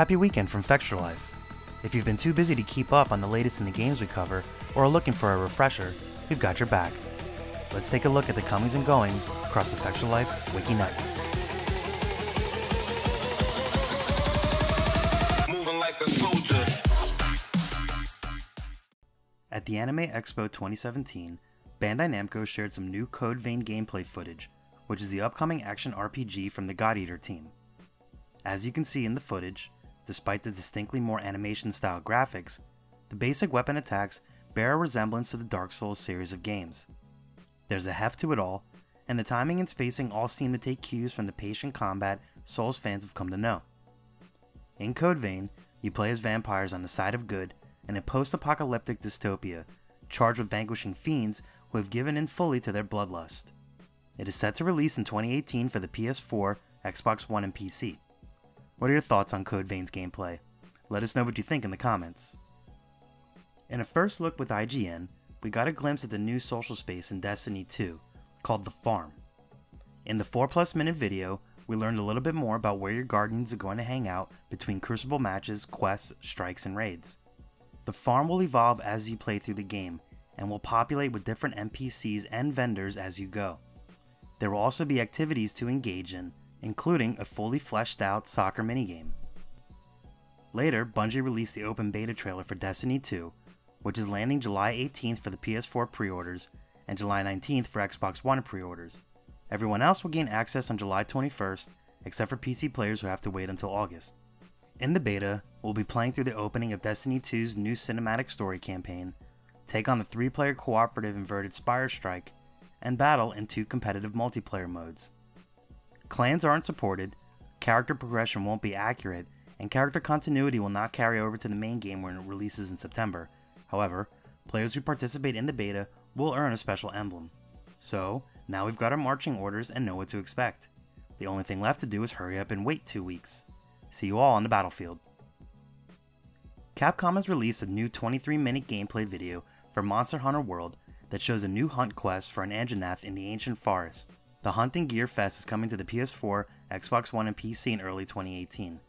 Happy weekend from Fextralife. If you've been too busy to keep up on the latest in the games we cover, or are looking for a refresher, we've got your back. Let's take a look at the comings and goings across the Fextralife Wiki Network. Moving like a soldier. At the Anime Expo 2017, Bandai Namco shared some new Code Vein gameplay footage, which is the upcoming action RPG from the God Eater team. As you can see in the footage, despite the distinctly more animation-style graphics, the basic weapon attacks bear a resemblance to the Dark Souls series of games. There's a heft to it all, and the timing and spacing all seem to take cues from the patient combat Souls fans have come to know. In Code Vein, you play as vampires on the side of good in a post-apocalyptic dystopia, charged with vanquishing fiends who have given in fully to their bloodlust. It is set to release in 2018 for the PS4, Xbox One, and PC. What are your thoughts on Code Vein's gameplay? Let us know what you think in the comments. In a first look with IGN, we got a glimpse at the new social space in Destiny 2, called The Farm. In the 4+ minute video, we learned a little bit more about where your Guardians are going to hang out between Crucible matches, quests, strikes, and raids. The farm will evolve as you play through the game, and will populate with different NPCs and vendors as you go. There will also be activities to engage in, including a fully fleshed out soccer minigame. Later, Bungie released the open beta trailer for Destiny 2, which is landing July 18th for the PS4 pre-orders and July 19th for Xbox One pre-orders. Everyone else will gain access on July 21st, except for PC players who have to wait until August. In the beta, we'll be playing through the opening of Destiny 2's new cinematic story campaign, take on the 3-player cooperative inverted Spire Strike, and battle in 2 competitive multiplayer modes. Clans aren't supported, character progression won't be accurate, and character continuity will not carry over to the main game when it releases in September. However, players who participate in the beta will earn a special emblem. So, now we've got our marching orders and know what to expect. The only thing left to do is hurry up and wait 2 weeks. See you all on the battlefield. Capcom has released a new 23-minute gameplay video for Monster Hunter World that shows a new hunt quest for an Anjanath in the Ancient Forest. The Hunt and Gear Fest is coming to the PS4, Xbox One, and PC in early 2018.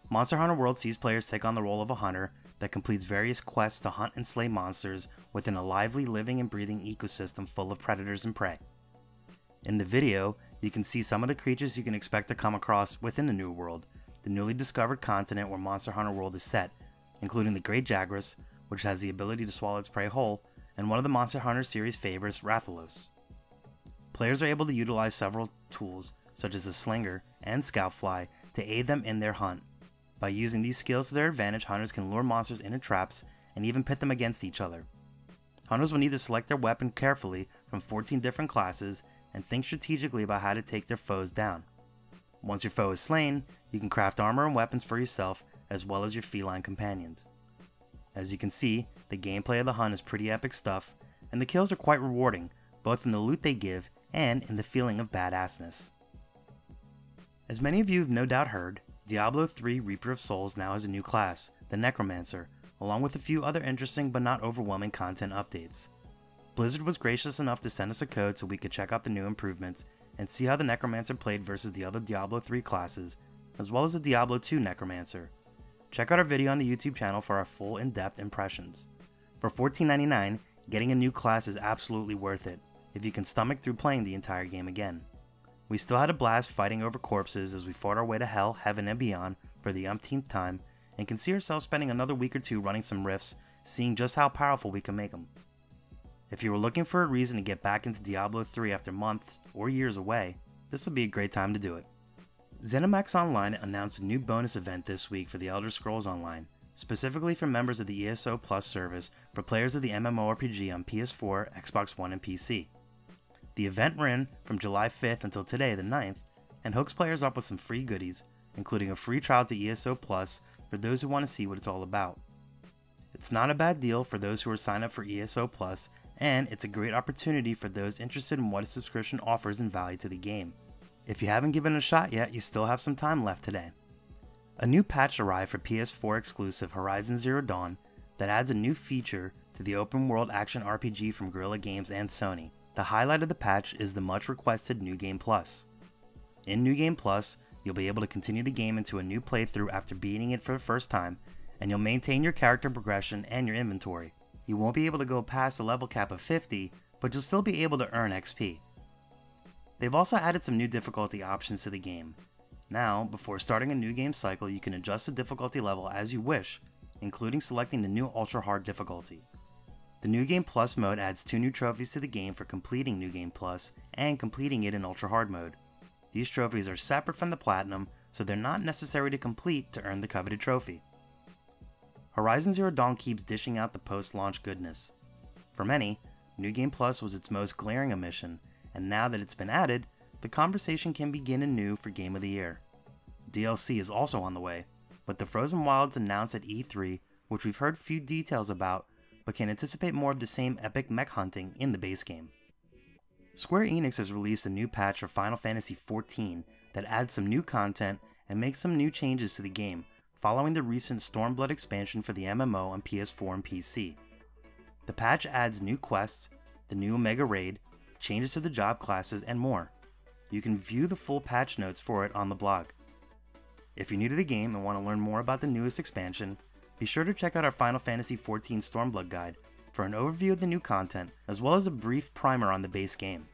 Monster Hunter World sees players take on the role of a hunter that completes various quests to hunt and slay monsters within a lively, living and breathing ecosystem full of predators and prey. In the video, you can see some of the creatures you can expect to come across within the new world, the newly discovered continent where Monster Hunter World is set, including the Great Jagras, which has the ability to swallow its prey whole, and one of the Monster Hunter series favorites, Rathalos. Players are able to utilize several tools, such as the Slinger and Scoutfly, to aid them in their hunt. By using these skills to their advantage, hunters can lure monsters into traps and even pit them against each other. Hunters will need to select their weapon carefully from 14 different classes and think strategically about how to take their foes down. Once your foe is slain, you can craft armor and weapons for yourself as well as your feline companions. As you can see, the gameplay of the hunt is pretty epic stuff, and the kills are quite rewarding, both in the loot they give and in the feeling of badassness. As many of you have no doubt heard, Diablo 3 Reaper of Souls now has a new class, the Necromancer, along with a few other interesting but not overwhelming content updates. Blizzard was gracious enough to send us a code so we could check out the new improvements and see how the Necromancer played versus the other Diablo 3 classes, as well as the Diablo 2 Necromancer. Check out our video on the YouTube channel for our full in-depth impressions. For $14.99, getting a new class is absolutely worth it, if you can stomach through playing the entire game again. We still had a blast fighting over corpses as we fought our way to hell, heaven, and beyond for the umpteenth time, and can see ourselves spending another week or 2 running some rifts, seeing just how powerful we can make them. If you were looking for a reason to get back into Diablo 3 after months or years away, this would be a great time to do it. ZeniMax Online announced a new bonus event this week for The Elder Scrolls Online, specifically for members of the ESO Plus service for players of the MMORPG on PS4, Xbox One, and PC. The event ran from July 5th until today, the 9th, and hooks players up with some free goodies, including a free trial to ESO Plus for those who want to see what it's all about. It's not a bad deal for those who are signed up for ESO Plus, and it's a great opportunity for those interested in what a subscription offers in value to the game. If you haven't given it a shot yet, you still have some time left today. A new patch arrived for PS4 exclusive Horizon Zero Dawn that adds a new feature to the open world action RPG from Guerrilla Games and Sony. The highlight of the patch is the much requested New Game Plus. In New Game Plus, You'll be able to continue the game into a new playthrough after beating it for the first time, and you'll maintain your character progression and your inventory. You won't be able to go past a level cap of 50, but you'll still be able to earn XP. They've also added some new difficulty options to the game. Now, before starting a new game cycle, you can adjust the difficulty level as you wish, including selecting the new Ultra Hard difficulty. The New Game Plus mode adds 2 new trophies to the game for completing New Game Plus and completing it in Ultra Hard mode. These trophies are separate from the Platinum, so they're not necessary to complete to earn the coveted trophy. Horizon Zero Dawn keeps dishing out the post-launch goodness. For many, New Game Plus was its most glaring omission, and now that it's been added, the conversation can begin anew for Game of the Year. DLC is also on the way, with the Frozen Wilds announced at E3, which we've heard few details about, but can anticipate more of the same epic mech hunting in the base game. Square Enix has released a new patch for Final Fantasy XIV that adds some new content and makes some new changes to the game, following the recent Stormblood expansion for the MMO on PS4 and PC. The patch adds new quests, the new Omega Raid, changes to the job classes, and more. You can view the full patch notes for it on the blog. If you're new to the game and want to learn more about the newest expansion, be sure to check out our Final Fantasy XIV Stormblood guide for an overview of the new content, as well as a brief primer on the base game.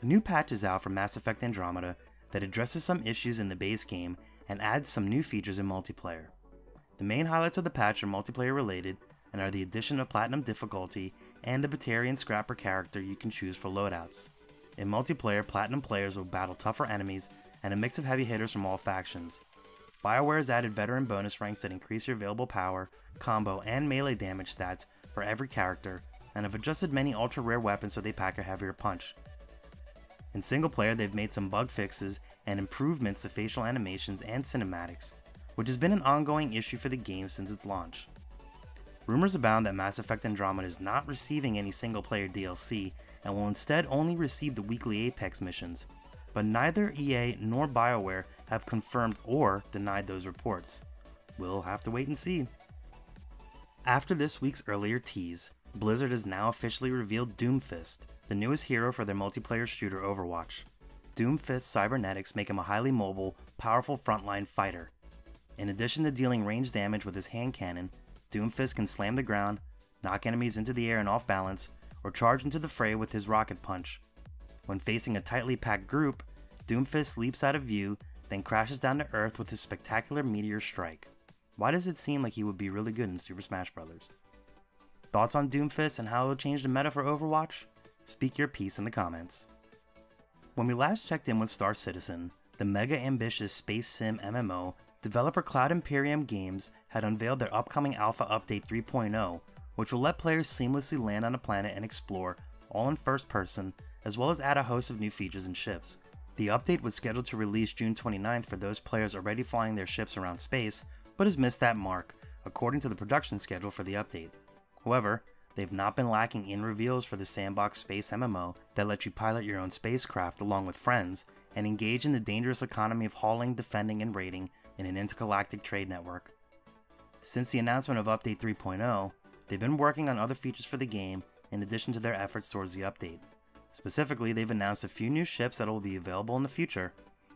A new patch is out for Mass Effect Andromeda that addresses some issues in the base game and adds some new features in multiplayer. The main highlights of the patch are multiplayer related and are the addition of Platinum difficulty and a Batarian Scrapper character you can choose for loadouts. In multiplayer, Platinum players will battle tougher enemies and a mix of heavy hitters from all factions. BioWare has added veteran bonus ranks that increase your available power, combo, and melee damage stats for every character, and have adjusted many ultra rare weapons so they pack a heavier punch. In single player, they've made some bug fixes and improvements to facial animations and cinematics, which has been an ongoing issue for the game since its launch. Rumors abound that Mass Effect Andromeda is not receiving any single player DLC and will instead only receive the weekly Apex missions, but neither EA nor BioWare have confirmed or denied those reports. We'll have to wait and see. After this week's earlier tease, Blizzard has now officially revealed Doomfist, the newest hero for their multiplayer shooter Overwatch. Doomfist's cybernetics make him a highly mobile, powerful frontline fighter. In addition to dealing range damage with his hand cannon, Doomfist can slam the ground, knock enemies into the air and off balance, or charge into the fray with his rocket punch. When facing a tightly packed group, Doomfist leaps out of view, then crashes down to Earth with his spectacular meteor strike. Why does it seem like he would be really good in Super Smash Bros? Thoughts on Doomfist and how it will change the meta for Overwatch? Speak your piece in the comments. When we last checked in with Star Citizen, the mega ambitious space sim MMO, developer Cloud Imperium Games had unveiled their upcoming Alpha Update 3.0, which will let players seamlessly land on a planet and explore, all in first person, as well as add a host of new features and ships. The update was scheduled to release June 29th for those players already flying their ships around space, but has missed that mark, according to the production schedule for the update. However, they've not been lacking in reveals for the sandbox space MMO that lets you pilot your own spacecraft along with friends and engage in the dangerous economy of hauling, defending, and raiding in an intergalactic trade network. Since the announcement of Update 3.0, they've been working on other features for the game in addition to their efforts towards the update. Specifically, they've announced a few new ships that will be available in the future,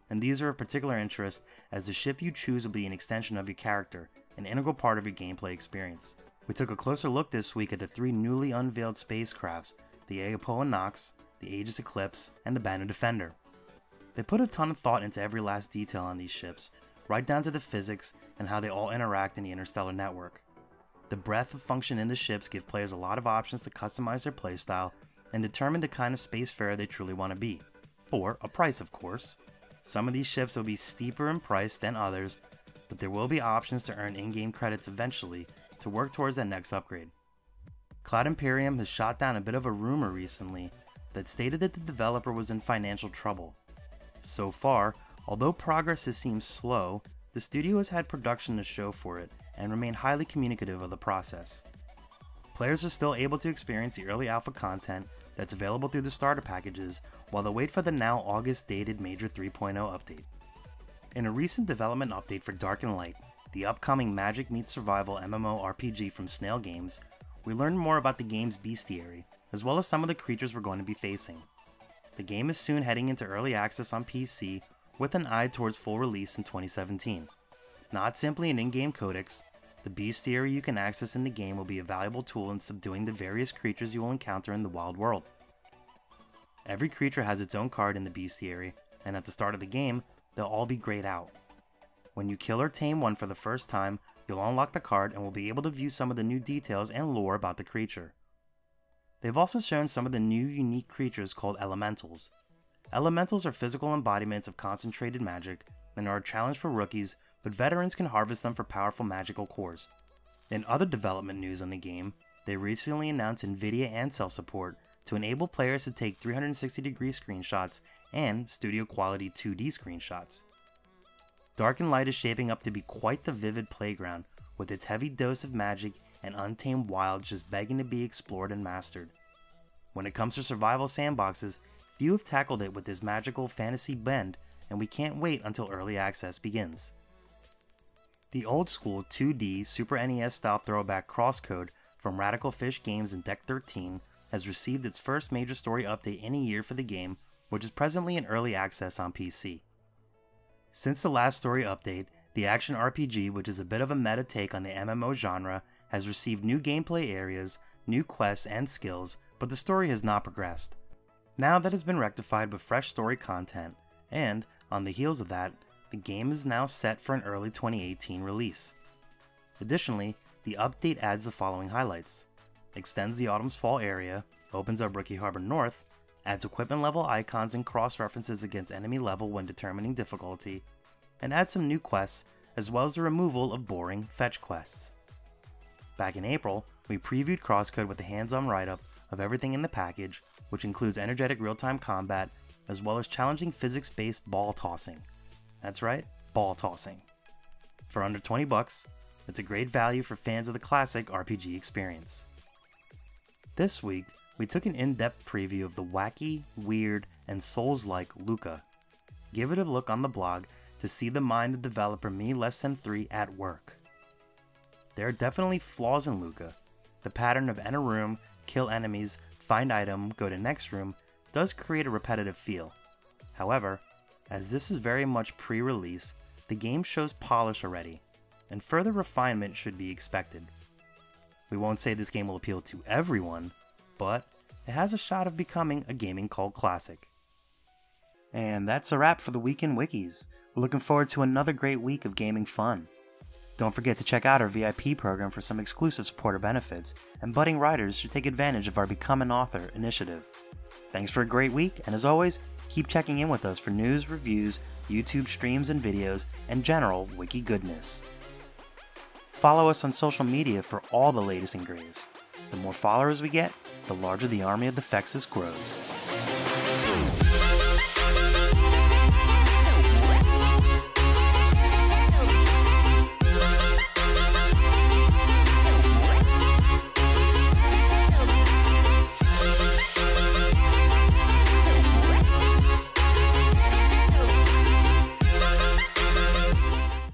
and these are of particular interest as the ship you choose will be an extension of your character, an integral part of your gameplay experience. We took a closer look this week at the 3 newly unveiled spacecrafts, the Aopoa Nox, the Aegis Eclipse, and the Banner Defender. They put a ton of thought into every last detail on these ships, right down to the physics and how they all interact in the interstellar network. The breadth of function in the ships give players a lot of options to customize their playstyle and determine the kind of spacefarer they truly want to be, for a price of course. Some of these ships will be steeper in price than others, but there will be options to earn in-game credits eventually to work towards that next upgrade. Cloud Imperium has shot down a bit of a rumor recently that stated that the developer was in financial trouble. So far, although progress has seemed slow, the studio has had production to show for it and remained highly communicative of the process. Players are still able to experience the early alpha content that's available through the starter packages while they wait for the now August dated Major 3.0 update. In a recent development update for Dark and Light, the upcoming Magic Meets Survival MMORPG from Snail Games, we learned more about the game's bestiary, as well as some of the creatures we're going to be facing. The game is soon heading into early access on PC, with an eye towards full release in 2017. Not simply an in-game codex, the bestiary you can access in the game will be a valuable tool in subduing the various creatures you will encounter in the wild world. Every creature has its own card in the bestiary, and at the start of the game, they'll all be grayed out. When you kill or tame one for the first time, you'll unlock the card and will be able to view some of the new details and lore about the creature. They've also shown some of the new unique creatures called elementals. Elementals are physical embodiments of concentrated magic and are a challenge for rookies, but veterans can harvest them for powerful magical cores. In other development news on the game, they recently announced NVIDIA Ancel support to enable players to take 360-degree screenshots and studio quality 2D screenshots. Dark and Light is shaping up to be quite the vivid playground, with its heavy dose of magic and untamed wilds just begging to be explored and mastered. When it comes to survival sandboxes, few have tackled it with this magical fantasy bend, and we can't wait until early access begins. The old school 2D Super NES style throwback CrossCode from Radical Fish Games and Deck 13 has received its first major story update in a year for the game, which is presently in early access on PC. Since the last story update, the action RPG, which is a bit of a meta take on the MMO genre, has received new gameplay areas, new quests and skills, but the story has not progressed. Now that has been rectified with fresh story content, and, on the heels of that, the game is now set for an early 2018 release. Additionally, the update adds the following highlights: extends the Autumn's Fall area, opens up Rookie Harbor North, adds equipment level icons and cross-references against enemy level when determining difficulty, and adds some new quests, as well as the removal of boring fetch quests. Back in April, we previewed CrossCode with a hands-on write-up of everything in the package, which includes energetic real-time combat, as well as challenging physics-based ball tossing. That's right, ball tossing. For under $20, it's a great value for fans of the classic RPG experience. This week, we took an in-depth preview of the wacky, weird, and Souls-like Lucah. Give it a look on the blog to see the mind of developer Me3 at work. There are definitely flaws in Lucah. The pattern of enter room, kill enemies, find item, go to next room does create a repetitive feel. However, as this is very much pre-release, the game shows polish already, and further refinement should be expected. We won't say this game will appeal to everyone, but it has a shot of becoming a gaming cult classic. And that's a wrap for the week in Wikis. We're looking forward to another great week of gaming fun. Don't forget to check out our VIP program for some exclusive supporter benefits, and budding writers should take advantage of our Become an Author initiative. Thanks for a great week, and as always, keep checking in with us for news, reviews, YouTube streams and videos, and general wiki goodness. Follow us on social media for all the latest and greatest. The more followers we get, the larger the army of the Fexes grows.